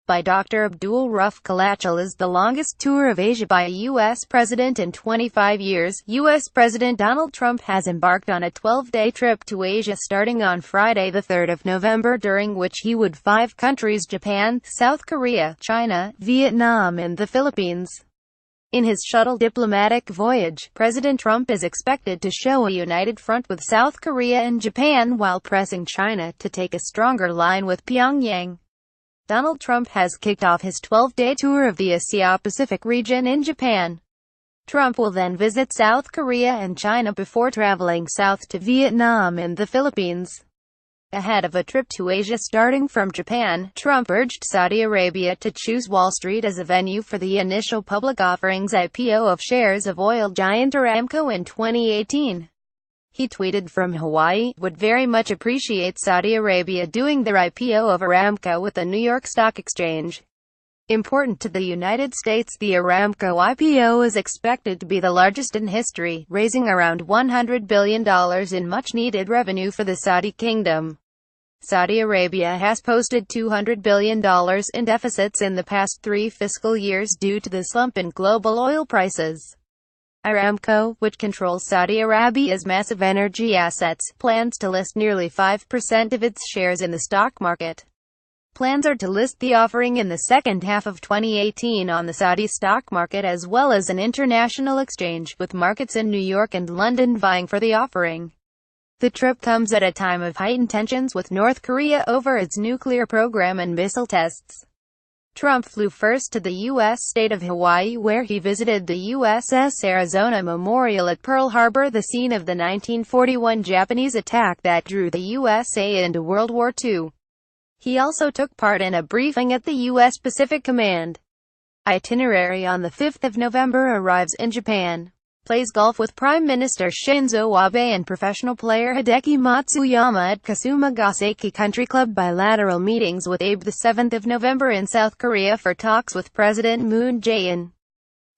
by Dr. Abdul Ruff Colachal As the longest tour of Asia by a U.S. president in 25 years. U.S. President Donald Trump has embarked on a 12-day trip to Asia starting on Friday the 3rd of November, during which he would 5 countries: Japan, South Korea, China, Vietnam and the Philippines. In his shuttle diplomatic voyage, President Trump is expected to show a united front with South Korea and Japan while pressing China to take a stronger line with Pyongyang. Donald Trump has kicked off his 12-day tour of the Asia-Pacific region in Japan. Trump will then visit South Korea and China before traveling south to Vietnam and the Philippines. Ahead of a trip to Asia starting from Japan, Trump urged Saudi Arabia to choose Wall Street as a venue for the initial public offerings IPO of shares of oil giant Aramco in 2018. He tweeted from Hawaii, "Would very much appreciate Saudi Arabia doing their IPO of Aramco with the New York Stock Exchange. Important to the United States, the Aramco IPO is expected to be the largest in history, raising around $100 billion in much-needed revenue for the Saudi kingdom." Saudi Arabia has posted $200 billion in deficits in the past 3 fiscal years due to the slump in global oil prices. Aramco, which controls Saudi Arabia's massive energy assets, plans to list nearly 5% of its shares in the stock market. Plans are to list the offering in the second half of 2018 on the Saudi stock market as well as an international exchange, with markets in New York and London vying for the offering. The trip comes at a time of heightened tensions with North Korea over its nuclear program and missile tests. Trump flew first to the U.S. state of Hawaii, where he visited the USS Arizona Memorial at Pearl Harbor, the scene of the 1941 Japanese attack that drew the USA into World War II. He also took part in a briefing at the U.S. Pacific Command. Itinerary: on the 5th of November arrives in Japan. Plays golf with Prime Minister Shinzo Abe and professional player Hideki Matsuyama at Kasuma Gaseki Country Club. Bilateral meetings with Abe the 7th of November in South Korea for talks with President Moon Jae-in.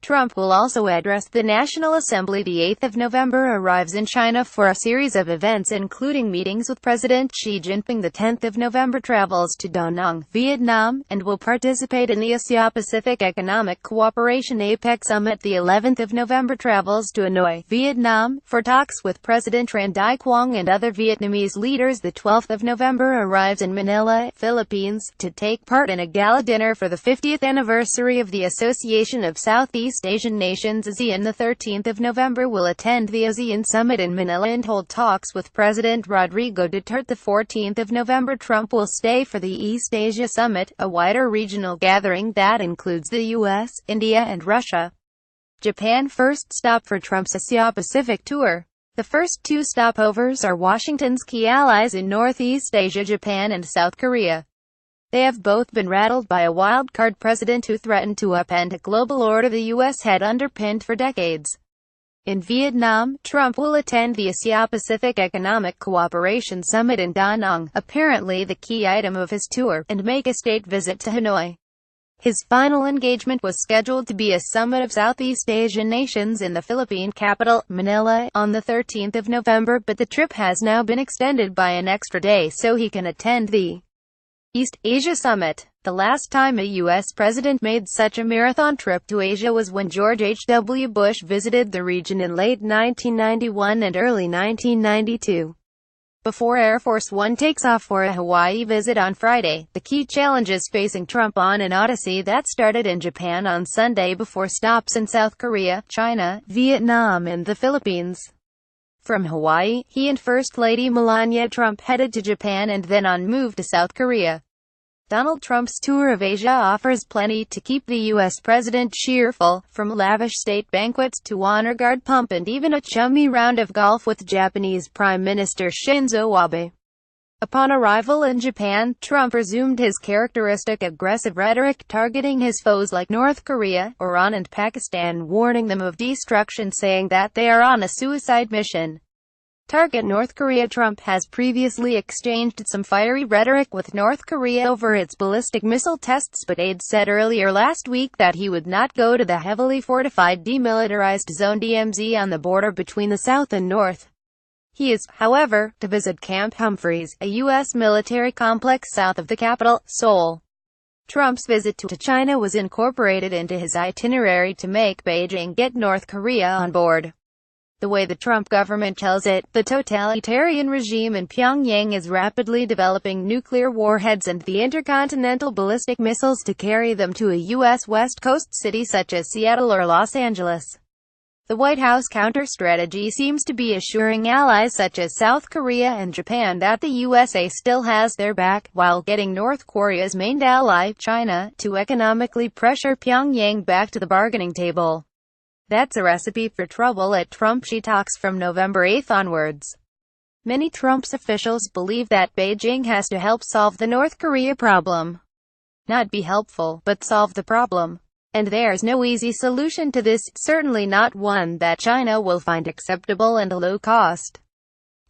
Trump will also address the National Assembly. The 8th of November arrives in China for a series of events including meetings with President Xi Jinping. The 10th of November travels to Da Nang, Vietnam, and will participate in the Asia-Pacific Economic Cooperation APEC Summit. The 11th of November travels to Hanoi, Vietnam, for talks with President Tran Dai Quang and other Vietnamese leaders. The 12th of November arrives in Manila, Philippines, to take part in a gala dinner for the 50th anniversary of the Association of Southeast Asian Nations (ASEAN). The 13th of November will attend the ASEAN Summit in Manila and hold talks with President Rodrigo Duterte. The 14th of November Trump will stay for the East Asia Summit, a wider regional gathering that includes the US, India and Russia. Japan, first stop for Trump's Asia-Pacific tour. The first 2 stopovers are Washington's key allies in Northeast Asia, Japan and South Korea. They have both been rattled by a wild-card president who threatened to upend a global order the U.S. had underpinned for decades. In Vietnam, Trump will attend the Asia-Pacific Economic Cooperation Summit in Da Nang, apparently the key item of his tour, and make a state visit to Hanoi. His final engagement was scheduled to be a summit of Southeast Asian nations in the Philippine capital, Manila, on the 13th of November, but the trip has now been extended by an extra day so he can attend the East Asia Summit. The last time a U.S. president made such a marathon trip to Asia was when George H.W. Bush visited the region in late 1991 and early 1992. Before Air Force One takes off for a Hawaii visit on Friday, the key challenges facing Trump on an odyssey that started in Japan on Sunday before stops in South Korea, China, Vietnam and the Philippines. From Hawaii, he and First Lady Melania Trump headed to Japan and then on move to South Korea. Donald Trump's tour of Asia offers plenty to keep the U.S. president cheerful, from lavish state banquets to honor guard pump and even a chummy round of golf with Japanese Prime Minister Shinzo Abe. Upon arrival in Japan, Trump resumed his characteristic aggressive rhetoric, targeting his foes like North Korea, Iran and Pakistan, warning them of destruction, saying that they are on a suicide mission. Target North Korea. Trump has previously exchanged some fiery rhetoric with North Korea over its ballistic missile tests, but Abe said earlier last week that he would not go to the heavily fortified demilitarized zone DMZ on the border between the South and North. He is, however, to visit Camp Humphreys, a U.S. military complex south of the capital, Seoul. Trump's visit to China was incorporated into his itinerary to make Beijing get North Korea on board. The way the Trump government tells it, the totalitarian regime in Pyongyang is rapidly developing nuclear warheads and the intercontinental ballistic missiles to carry them to a U.S. West Coast city such as Seattle or Los Angeles. The White House counter-strategy seems to be assuring allies such as South Korea and Japan that the USA still has their back, while getting North Korea's main ally, China, to economically pressure Pyongyang back to the bargaining table. That's a recipe for trouble at Trump-Xi talks from November 8 onwards. Many Trump's officials believe that Beijing has to help solve the North Korea problem. Not be helpful, but solve the problem. And there's no easy solution to this, certainly not one that China will find acceptable and low cost.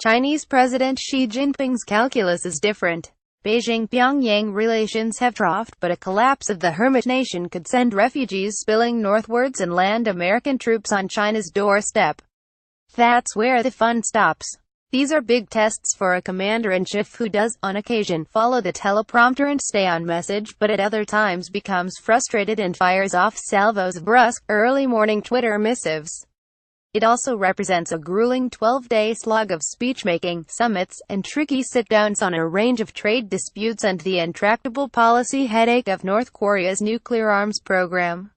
Chinese President Xi Jinping's calculus is different. Beijing-Pyongyang relations have troughed, but a collapse of the hermit nation could send refugees spilling northwards and land American troops on China's doorstep. That's where the fun stops. These are big tests for a commander-in-chief who does, on occasion, follow the teleprompter and stay on message, but at other times becomes frustrated and fires off salvos of brusque, early-morning Twitter missives. It also represents a grueling 12-day slog of speech-making, summits, and tricky sit-downs on a range of trade disputes and the intractable policy headache of North Korea's nuclear arms program.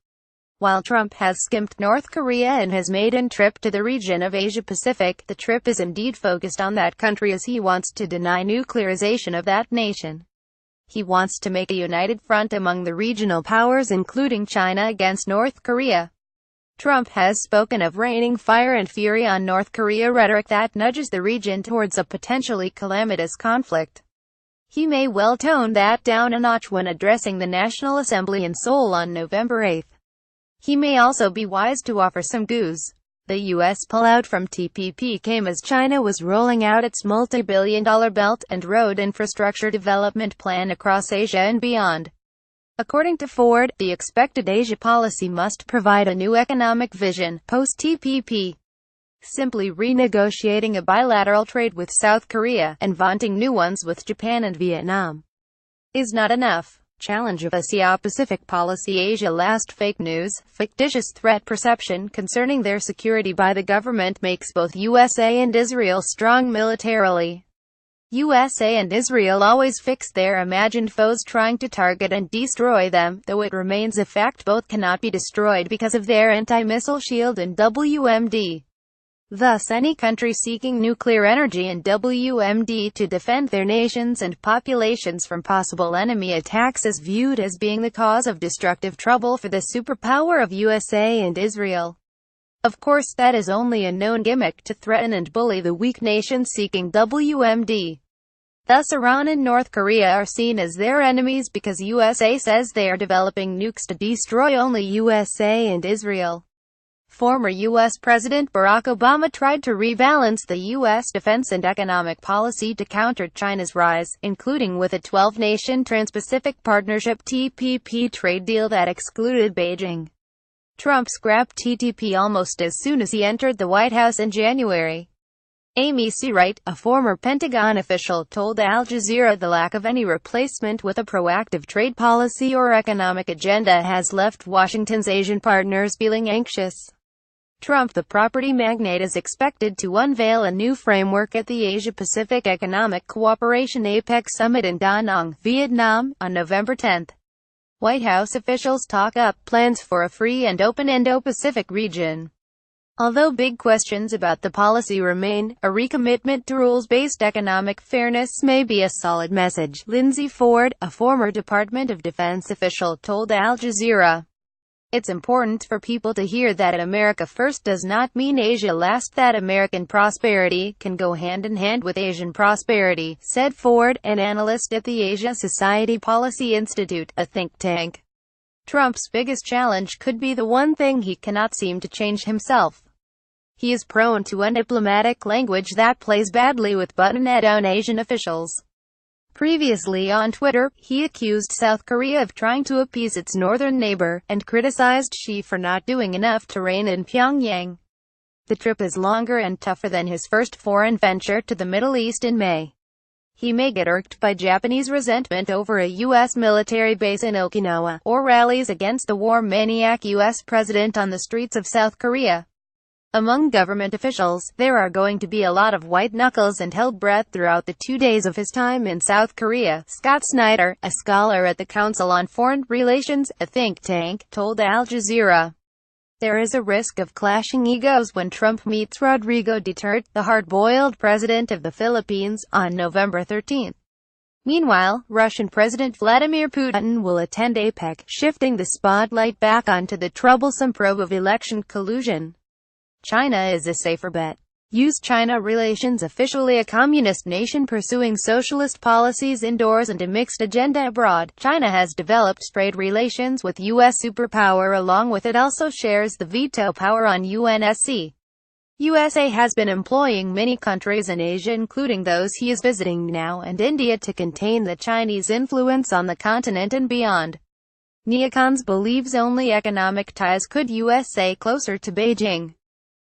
While Trump has skimped North Korea and his maiden trip to the region of Asia-Pacific, the trip is indeed focused on that country as he wants to deny nuclearization of that nation. He wants to make a united front among the regional powers including China against North Korea. Trump has spoken of raining fire and fury on North Korea, rhetoric that nudges the region towards a potentially calamitous conflict. He may well tone that down a notch when addressing the National Assembly in Seoul on November 8. He may also be wise to offer some goose. The U.S. pullout from TPP came as China was rolling out its multi-billion-dollar Belt and Road Infrastructure Development Plan across Asia and beyond. According to Ford, the expected Asia policy must provide a new economic vision, post-TPP. Simply renegotiating a bilateral trade with South Korea, and vaunting new ones with Japan and Vietnam, is not enough. Challenge of Asia-Pacific policy. Asia last. Fake news, fictitious threat perception concerning their security by the government makes both USA and Israel strong militarily. USA and Israel always fix their imagined foes trying to target and destroy them, though it remains a fact both cannot be destroyed because of their anti-missile shield and WMD. Thus any country seeking nuclear energy and WMD to defend their nations and populations from possible enemy attacks is viewed as being the cause of destructive trouble for the superpower of USA and Israel. Of course that is only a known gimmick to threaten and bully the weak nations seeking WMD. Thus Iran and North Korea are seen as their enemies because USA says they are developing nukes to destroy only USA and Israel. Former U.S. President Barack Obama tried to rebalance the U.S. defense and economic policy to counter China's rise, including with a 12-nation Trans-Pacific Partnership (TPP) trade deal that excluded Beijing. Trump scrapped TPP almost as soon as he entered the White House in January. Amy C. Wright, a former Pentagon official, told Al Jazeera the lack of any replacement with a proactive trade policy or economic agenda has left Washington's Asian partners feeling anxious. Trump, the property magnate, is expected to unveil a new framework at the Asia-Pacific Economic Cooperation APEC Summit in Da Nang, Vietnam, on November 10. White House officials talk up plans for a free and open Indo-Pacific region. Although big questions about the policy remain, a recommitment to rules-based economic fairness may be a solid message, Lindsay Ford, a former Department of Defense official, told Al Jazeera. It's important for people to hear that America first does not mean Asia last, that American prosperity can go hand in hand with Asian prosperity, said Ford, an analyst at the Asia Society Policy Institute, a think tank. Trump's biggest challenge could be the one thing he cannot seem to change himself. He is prone to undiplomatic language that plays badly with button-down Asian officials. Previously on Twitter, he accused South Korea of trying to appease its northern neighbor, and criticized Xi for not doing enough to rein in Pyongyang. The trip is longer and tougher than his first foreign venture to the Middle East in May. He may get irked by Japanese resentment over a U.S. military base in Okinawa, or rallies against the war maniac U.S. president on the streets of South Korea. Among government officials, there are going to be a lot of white knuckles and held breath throughout the 2 days of his time in South Korea, Scott Snyder, a scholar at the Council on Foreign Relations, a think tank, told Al Jazeera. There is a risk of clashing egos when Trump meets Rodrigo Duterte, the hard-boiled president of the Philippines, on November 13. Meanwhile, Russian President Vladimir Putin will attend APEC, shifting the spotlight back onto the troublesome probe of election collusion. China is a safer bet. U.S.-China relations. Officially a communist nation pursuing socialist policies indoors and a mixed agenda abroad, China has developed trade relations with U.S. superpower. Along with it also shares the veto power on UNSC. USA has been employing many countries in Asia, including those he is visiting now, and India, to contain the Chinese influence on the continent and beyond. Neocons believes only economic ties could USA closer to Beijing.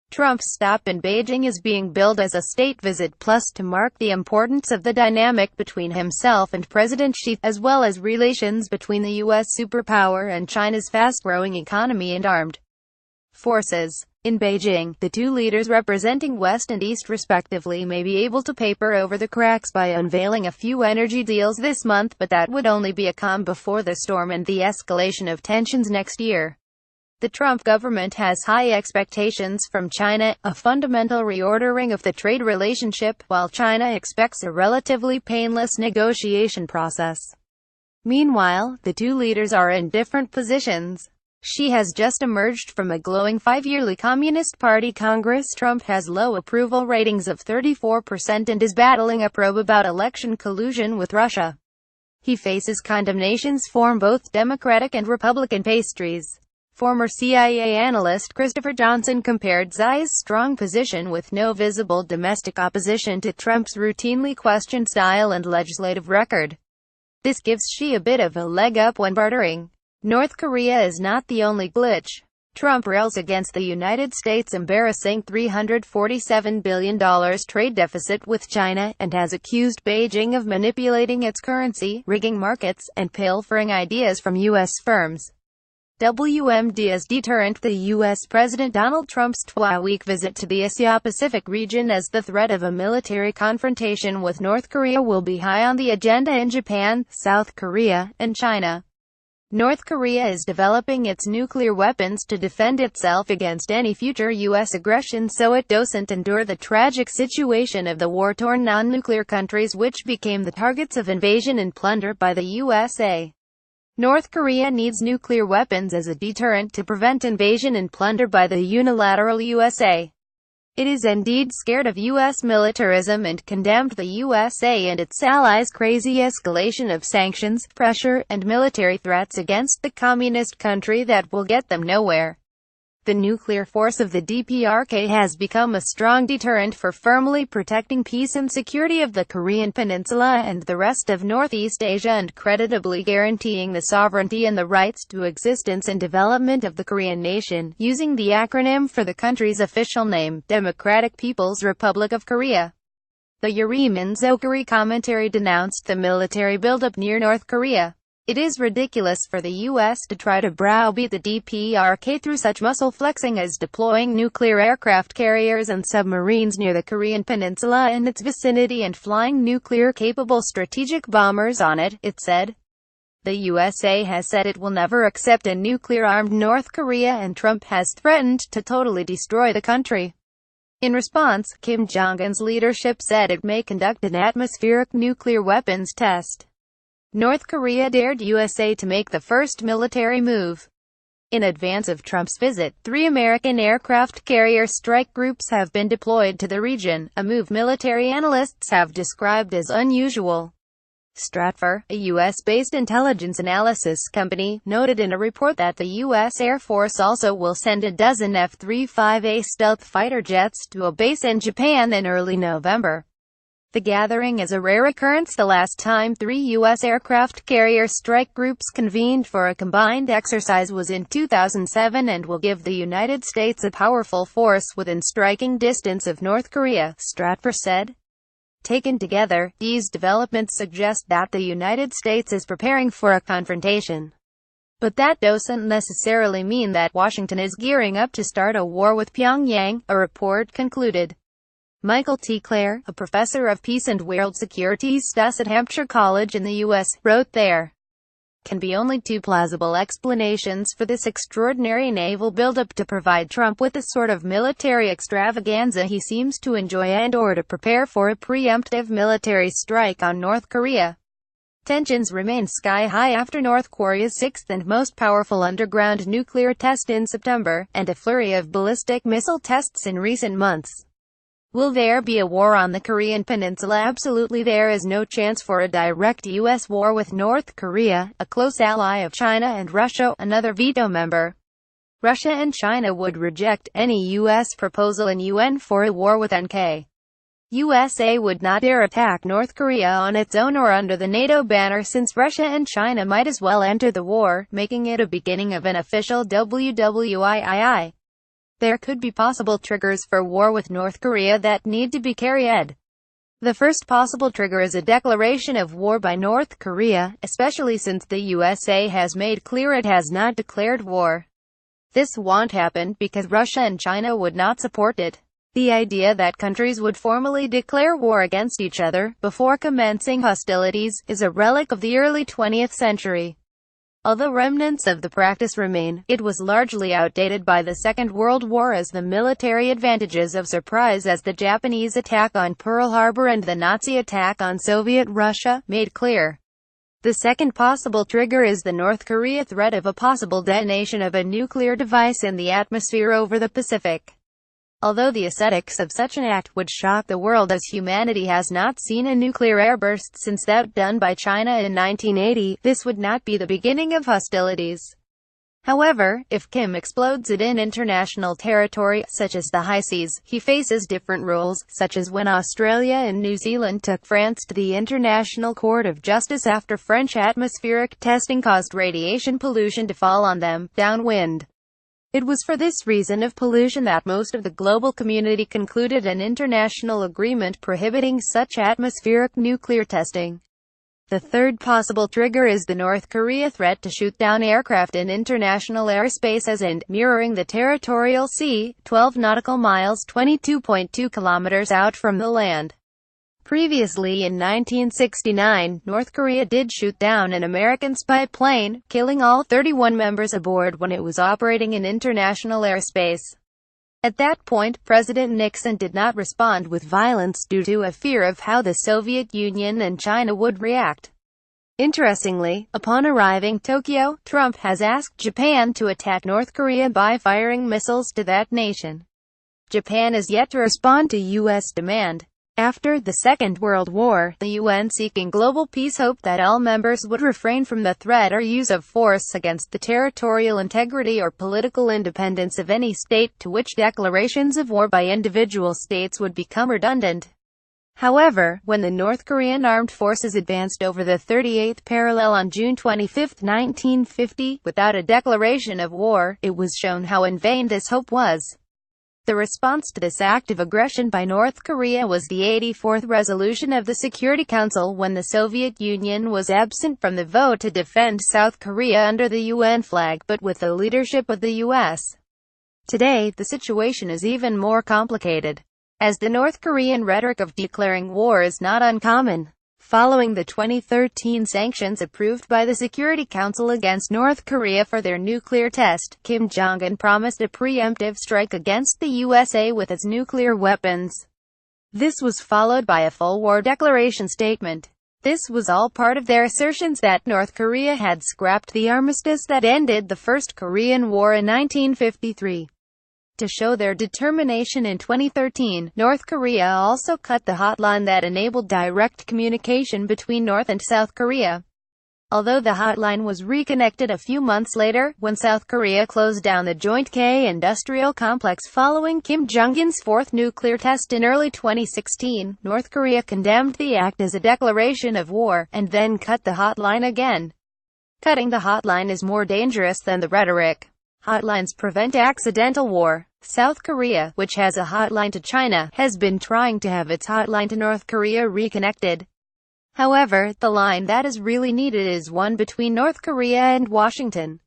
Trump's stop in Beijing is being billed as a state visit plus to mark the importance of the dynamic between himself and President Xi, as well as relations between the U.S. superpower and China's fast-growing economy and armed forces. In Beijing, the two leaders representing West and East respectively may be able to paper over the cracks by unveiling a few energy deals this month, but that would only be a calm before the storm and the escalation of tensions next year. The Trump government has high expectations from China, a fundamental reordering of the trade relationship, while China expects a relatively painless negotiation process. Meanwhile, the two leaders are in different positions. Xi has just emerged from a glowing 5-yearly Communist Party Congress. Trump has low approval ratings of 34% and is battling a probe about election collusion with Russia. He faces condemnations from both Democratic and Republican pastries. Former CIA analyst Christopher Johnson compared Xi's strong position with no visible domestic opposition to Trump's routinely questioned style and legislative record. This gives Xi a bit of a leg up when bartering. North Korea is not the only glitch. Trump rails against the United States' embarrassing $347 billion trade deficit with China, and has accused Beijing of manipulating its currency, rigging markets, and pilfering ideas from U.S. firms. WMD as deterrent. The U.S. President Donald Trump's 2-week visit to the Asia-Pacific region as the threat of a military confrontation with North Korea will be high on the agenda in Japan, South Korea, and China. North Korea is developing its nuclear weapons to defend itself against any future U.S. aggression so it doesn't endure the tragic situation of the war-torn non-nuclear countries which became the targets of invasion and plunder by the USA. North Korea needs nuclear weapons as a deterrent to prevent invasion and plunder by the unilateral USA. It is indeed scared of U.S. militarism and condemned the USA and its allies' crazy escalation of sanctions, pressure, and military threats against the communist country that will get them nowhere. The nuclear force of the DPRK has become a strong deterrent for firmly protecting peace and security of the Korean Peninsula and the rest of Northeast Asia and creditably guaranteeing the sovereignty and the rights to existence and development of the Korean nation, using the acronym for the country's official name, Democratic People's Republic of Korea. The Yuriman Zokari commentary denounced the military buildup near North Korea. It is ridiculous for the U.S. to try to browbeat the DPRK through such muscle flexing as deploying nuclear aircraft carriers and submarines near the Korean Peninsula and its vicinity and flying nuclear-capable strategic bombers on it, it said. The USA has said it will never accept a nuclear-armed North Korea, and Trump has threatened to totally destroy the country. In response, Kim Jong-un's leadership said it may conduct an atmospheric nuclear weapons test. North Korea dared USA to make the first military move. In advance of Trump's visit, 3 American aircraft carrier strike groups have been deployed to the region, a move military analysts have described as unusual. Stratfor, a U.S.-based intelligence analysis company, noted in a report that the U.S. Air Force also will send a dozen F-35A stealth fighter jets to a base in Japan in early November. The gathering is a rare occurrence. The last time 3 U.S. aircraft carrier strike groups convened for a combined exercise was in 2007 and will give the United States a powerful force within striking distance of North Korea, Stratfor said. Taken together, these developments suggest that the United States is preparing for a confrontation. But that doesn't necessarily mean that Washington is gearing up to start a war with Pyongyang, a report concluded. Michael T. Clare, a professor of peace and world security studies at Hampshire College in the U.S., wrote there can be only two plausible explanations for this extraordinary naval buildup: to provide Trump with the sort of military extravaganza he seems to enjoy, and/or to prepare for a preemptive military strike on North Korea. Tensions remain sky-high after North Korea's sixth and most powerful underground nuclear test in September, and a flurry of ballistic missile tests in recent months. Will there be a war on the Korean Peninsula? Absolutely. There is no chance for a direct U.S. war with North Korea, a close ally of China and Russia, another veto member. Russia and China would reject any U.S. proposal in UN for a war with NK. USA would not dare attack North Korea on its own or under the NATO banner, since Russia and China might as well enter the war, making it a beginning of an official WWII. There could be possible triggers for war with North Korea that need to be carried. The first possible trigger is a declaration of war by North Korea, especially since the USA has made clear it has not declared war. This won't happen because Russia and China would not support it. The idea that countries would formally declare war against each other before commencing hostilities is a relic of the early 20th century. Although remnants of the practice remain, it was largely outdated by the Second World War, as the military advantages of surprise, as the Japanese attack on Pearl Harbor and the Nazi attack on Soviet Russia, made clear. The second possible trigger is the North Korea threat of a possible detonation of a nuclear device in the atmosphere over the Pacific. Although the aesthetics of such an act would shock the world, as humanity has not seen a nuclear airburst since that done by China in 1980, this would not be the beginning of hostilities. However, if Kim explodes it in international territory, such as the high seas, he faces different rules, such as when Australia and New Zealand took France to the International Court of Justice after French atmospheric testing caused radiation pollution to fall on them, downwind. It was for this reason of pollution that most of the global community concluded an international agreement prohibiting such atmospheric nuclear testing. The third possible trigger is the North Korea threat to shoot down aircraft in international airspace, as in, mirroring the territorial sea, 12 nautical miles (22.2 kilometers) out from the land. Previously in 1969, North Korea did shoot down an American spy plane, killing all 31 members aboard when it was operating in international airspace. At that point, President Nixon did not respond with violence due to a fear of how the Soviet Union and China would react. Interestingly, upon arriving Tokyo, Trump has asked Japan to attack North Korea by firing missiles to that nation. Japan is yet to respond to U.S. demand. After the Second World War, the UN, seeking global peace, hoped that all members would refrain from the threat or use of force against the territorial integrity or political independence of any state, to which declarations of war by individual states would become redundant. However, when the North Korean armed forces advanced over the 38th parallel on June 25, 1950, without a declaration of war, it was shown how in vain this hope was. The response to this act of aggression by North Korea was the 84th resolution of the Security Council, when the Soviet Union was absent from the vote to defend South Korea under the UN flag, but with the leadership of the U.S. Today, the situation is even more complicated, as the North Korean rhetoric of declaring war is not uncommon. Following the 2013 sanctions approved by the Security Council against North Korea for their nuclear test, Kim Jong-un promised a preemptive strike against the USA with its nuclear weapons. This was followed by a full war declaration statement. This was all part of their assertions that North Korea had scrapped the armistice that ended the First Korean War in 1953. To show their determination in 2013, North Korea also cut the hotline that enabled direct communication between North and South Korea. Although the hotline was reconnected a few months later, when South Korea closed down the Joint K industrial complex following Kim Jong-un's fourth nuclear test in early 2016, North Korea condemned the act as a declaration of war, and then cut the hotline again. Cutting the hotline is more dangerous than the rhetoric. Hotlines prevent accidental war. South Korea, which has a hotline to China, has been trying to have its hotline to North Korea reconnected. However, the line that is really needed is one between North Korea and Washington.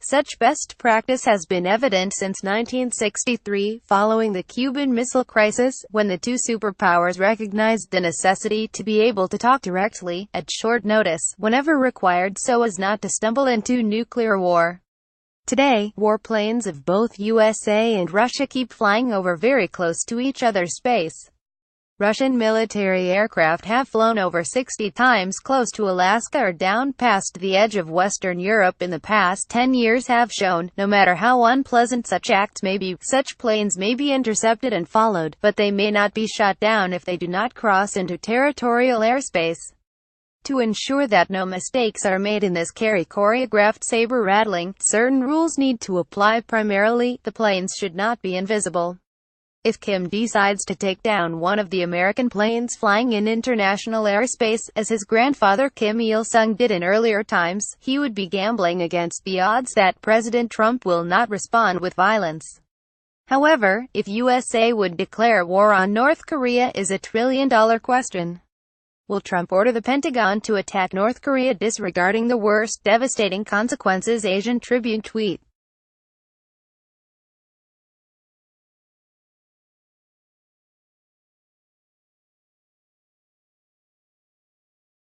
Such best practice has been evident since 1963, following the Cuban Missile Crisis, when the two superpowers recognized the necessity to be able to talk directly, at short notice, whenever required so as not to stumble into nuclear war. Today, warplanes of both USA and Russia keep flying over very close to each other's space. Russian military aircraft have flown over 60 times close to Alaska or down past the edge of Western Europe in the past 10 years have shown, no matter how unpleasant such acts may be, such planes may be intercepted and followed, but they may not be shot down if they do not cross into territorial airspace. To ensure that no mistakes are made in this choreographed saber-rattling, certain rules need to apply. Primarily, the planes should not be invisible. If Kim decides to take down one of the American planes flying in international airspace, as his grandfather Kim Il-sung did in earlier times, he would be gambling against the odds that President Trump will not respond with violence. However, if USA would declare war on North Korea is a trillion-dollar question. Will Trump order the Pentagon to attack North Korea, disregarding the worst devastating consequences? Asian Tribune tweet.